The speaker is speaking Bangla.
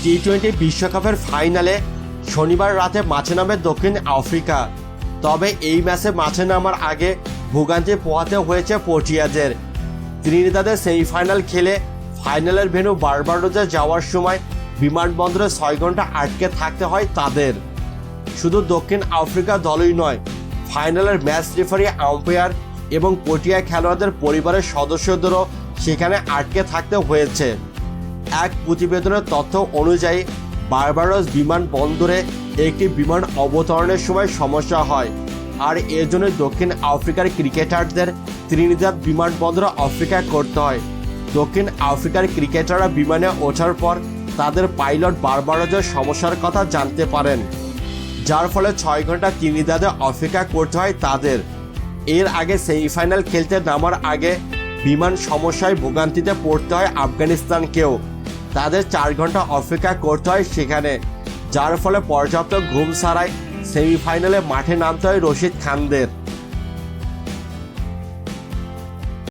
টি-20 বিশ্বকাপের ফাইনালে শনিবার রাতে মাঠে নামে দক্ষিণ আফ্রিকা। তবে এই ম্যাচে মাঠে নামার আগে ভোগান্তি পোহাতে হয়েছে প্রোটিয়াদের। ত্রিনিদাদের সেমিফাইনাল খেলে ফাইনালের ভেন্যু বারবাডোসে যাওয়ার সময় বিমানবন্দরে 6 ঘন্টা আটকে থাকতে হয় তাদের। শুধু দক্ষিণ আফ্রিকা দলই নয়, ফাইনালের ম্যাচ রেফারি, আম্পায়ার এবং প্রোটিয়া খেলোয়াড়দের পরিবারের সদস্যদেরও সেখানে আটকে থাকতে হয়েছে। এক প্রতিবেদনের তথ্য অনুযায়ী বারবাডোস বিমানবন্দরে একটি বিমান অবতরণের সময় সমস্যা হয়, আর এর জন্য দক্ষিণ আফ্রিকার ক্রিকেটারদের ত্রিনিদাদ বিমানবন্দরে অপেক্ষা করতে হয়। দক্ষিণ আফ্রিকার ক্রিকেটাররা বিমানে ওঠার পর তাদের পাইলট বারবাডোসের সমস্যার কথা জানতে পারেন, যার ফলে 6 ঘন্টা ত্রিনিদাদে অপেক্ষা করতে হয় তাদের। এর আগে সেমিফাইনাল খেলতে নামার আগে বিমান সমস্যায় ভোগান্তিতে পড়তে হয় আফগানিস্তানকেও। তাদের 4 ঘন্টা অপেক্ষা করতে হয় সেখানে, যার ফলে পর্যাপ্ত ঘুম ছাড়াই সেমিফাইনালে মাঠে নামতে হয় রশিদ খানদের।